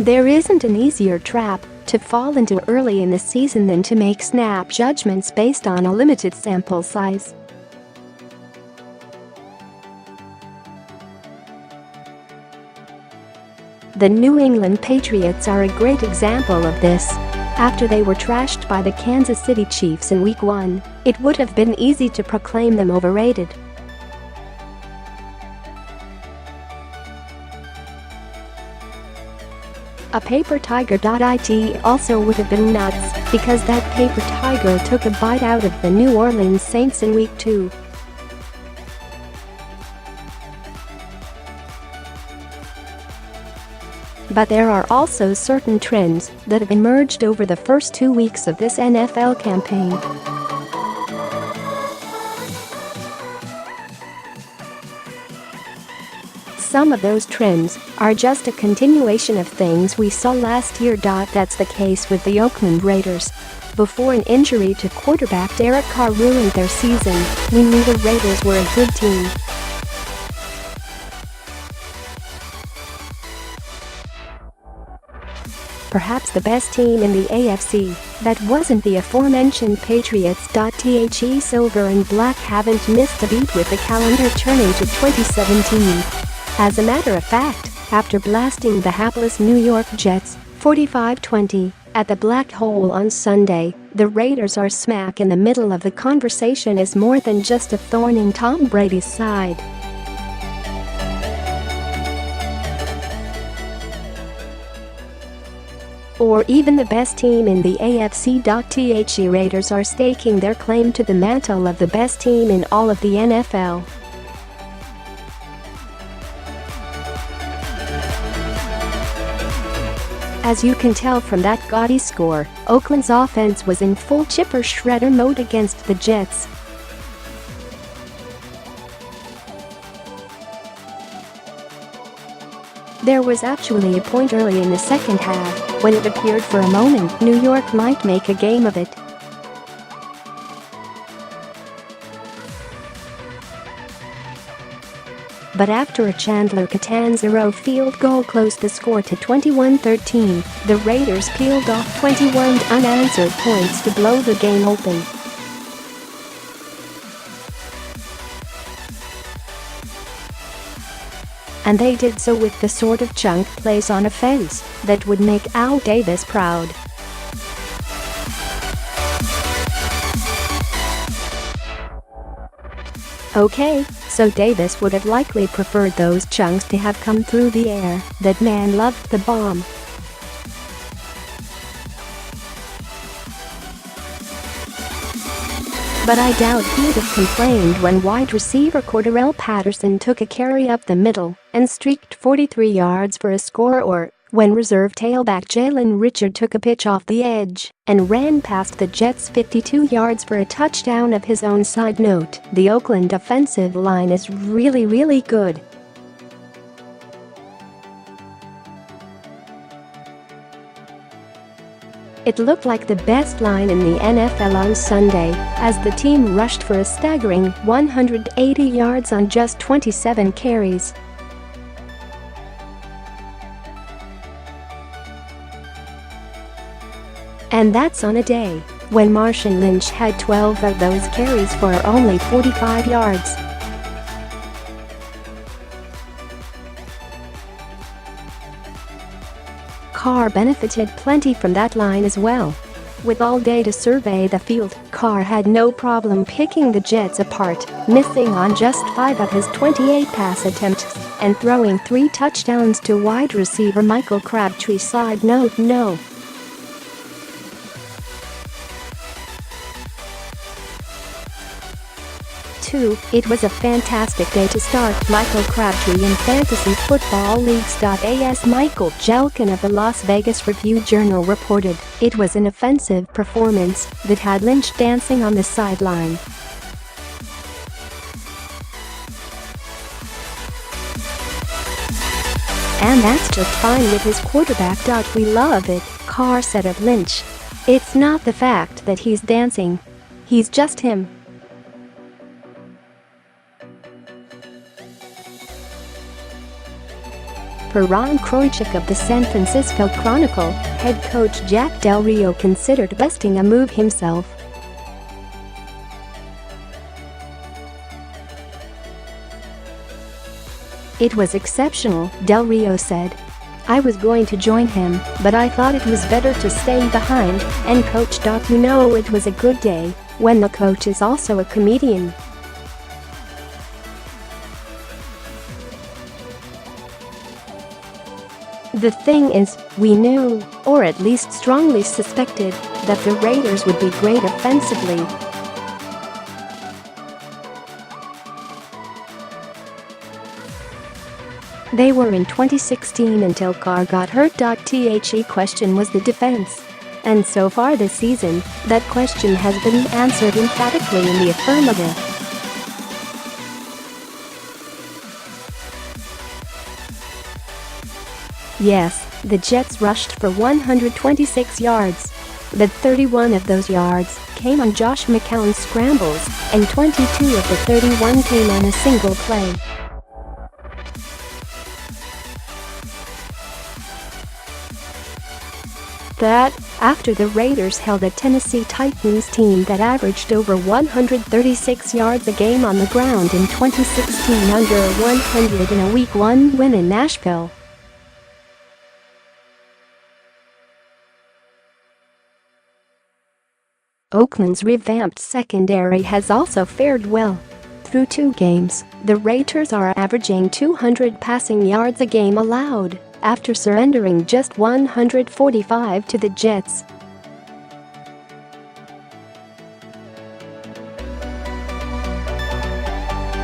There isn't an easier trap to fall into early in the season than to make snap judgments based on a limited sample size. The New England Patriots are a great example of this. After they were trashed by the Kansas City Chiefs in Week 1, it would have been easy to proclaim them overrated. A paper tiger.It also would have been nuts because that paper tiger took a bite out of the New Orleans Saints in Week 2. But there are also certain trends that have emerged over the first 2 weeks of this NFL campaign. Some of those trends are just a continuation of things we saw last year. That's the case with the Oakland Raiders. Before an injury to quarterback Derek Carr ruined their season, we knew the Raiders were a good team. Perhaps the best team in the AFC, that wasn't the aforementioned Patriots.The Silver and Black haven't missed a beat with the calendar turning to 2017. As a matter of fact, after blasting the hapless New York Jets 45-20 at the Black Hole on Sunday, the Raiders are smack in the middle of the conversation as more than just a thorn in Tom Brady's side. Or even the best team in the AFC.The Raiders are staking their claim to the mantle of the best team in all of the NFL. As you can tell from that gaudy score, Oakland's offense was in full chipper shredder mode against the Jets. There was actually a point early in the second half when it appeared for a moment New York might make a game of it. But after a Chandler Catanzaro field goal closed the score to 21-13, the Raiders peeled off 21 unanswered points to blow the game open. And they did so with the sort of chunk plays on offense that would make Al Davis proud. Okay, so Davis would have likely preferred those chunks to have come through the air. That man loved the bomb. But I doubt he'd have complained when wide receiver Cordarrelle Patterson took a carry up the middle and streaked 43 yards for a score, or when reserve tailback Jalen Richard took a pitch off the edge and ran past the Jets 52 yards for a touchdown of his own. Side note, the Oakland offensive line is really good. It looked like the best line in the NFL on Sunday as the team rushed for a staggering 180 yards on just 27 carries. And that's on a day when Marshawn Lynch had 12 of those carries for only 45 yards. Carr benefited plenty from that line as well. With all day to survey the field, Carr had no problem picking the Jets apart, missing on just 5 of his 28 pass attempts and throwing 3 touchdowns to wide receiver Michael Crabtree. Side note, no. It was a fantastic day to start Michael Crabtree in fantasy football leagues.As. Michael Gehlken of the Las Vegas Review-Journal reported it was an offensive performance that had Lynch dancing on the sideline. And that's just fine with his quarterback. We love it, Carr said of Lynch. It's not the fact that he's dancing. He's just him. Per Ron Kroichick of the San Francisco Chronicle, head coach Jack Del Rio considered busting a move himself. "It was exceptional," Del Rio said. "I was going to join him, but I thought it was better to stay behind and coach. You know, it was a good day when the coach is also a comedian." "The thing is, we knew, or at least strongly suspected, that the Raiders would be great offensively. They were in 2016 until Carr got hurt. The question was the defense. And so far this season, that question has been answered emphatically in the affirmative." Yes, the Jets rushed for 126 yards. But 31 of those yards came on Josh McCown's scrambles, and 22 of the 31 came on a single play. That, after the Raiders held a Tennessee Titans team that averaged over 136 yards a game on the ground in 2016 under 100 in a Week 1 win in Nashville. Oakland's revamped secondary has also fared well. Through 2 games, the Raiders are averaging 200 passing yards a game allowed, after surrendering just 145 to the Jets.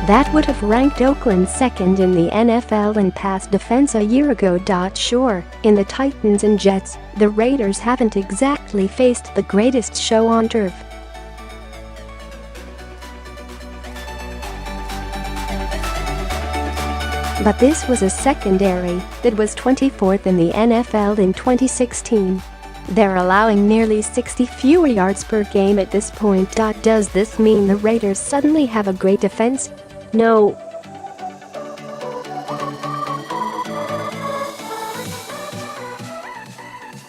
That would have ranked Oakland second in the NFL in pass defense a year ago. Sure, in the Titans and Jets, the Raiders haven't exactly faced the greatest show on turf. But this was a secondary that was 24th in the NFL in 2016. They're allowing nearly 60 fewer yards per game at this point. Does this mean the Raiders suddenly have a great defense? No.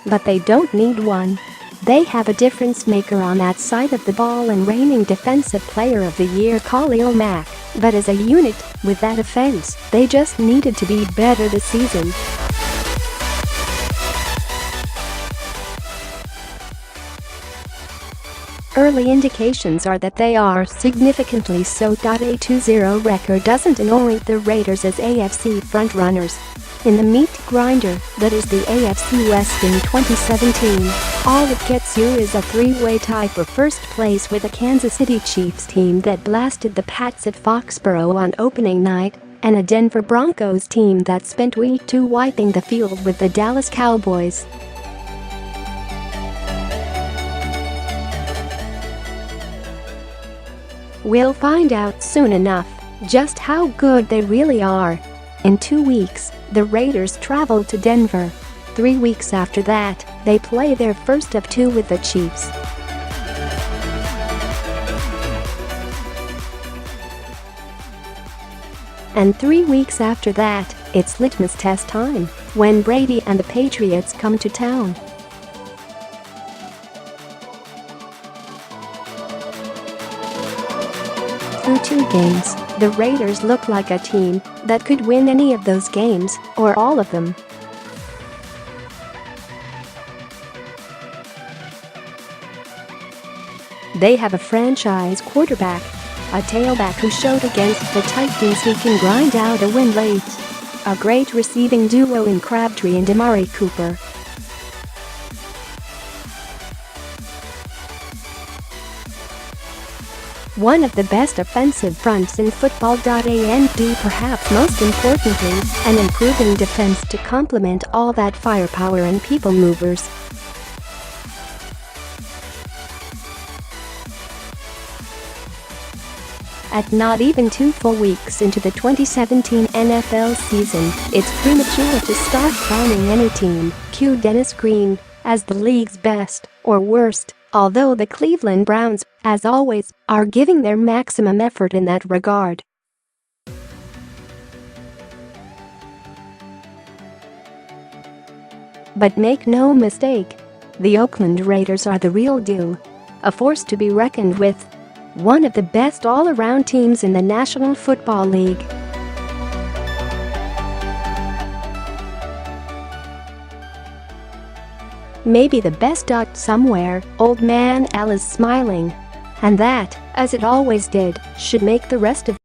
But they don't need one. They have a difference maker on that side of the ball and reigning Defensive Player of the Year Khalil Mack. But as a unit, with that offense, they just needed to be better this season. Early indications are that they are significantly so. A 2-0 record doesn't anoint the Raiders as AFC frontrunners. In the meat grinder that is the AFC West in 2017, all it gets you is a 3-way tie for first place with a Kansas City Chiefs team that blasted the Pats at Foxborough on opening night, and a Denver Broncos team that spent Week 2 wiping the field with the Dallas Cowboys. We'll find out soon enough just how good they really are. In 2 weeks, the Raiders travel to Denver. 3 weeks after that, they play their first of 2 with the Chiefs. And 3 weeks after that, it's litmus test time, when Brady and the Patriots come to town. Through 2 games, the Raiders look like a team that could win any of those games, or all of them. They have a franchise quarterback, a tailback who showed against the Titans he can grind out a win late, a great receiving duo in Crabtree and Amari Cooper. One of the best offensive fronts in football.And perhaps most importantly, an improving defense to complement all that firepower and people movers. At not even 2 full weeks into the 2017 NFL season, it's premature to start crowning any team, cue Dennis Green, as the league's best or worst. Although the Cleveland Browns, as always, are giving their maximum effort in that regard. But make no mistake, the Oakland Raiders are the real deal. A force to be reckoned with. One of the best all-around teams in the National Football League. Maybe the best. Somewhere, old man Al is smiling. And that, as it always did, should make the rest of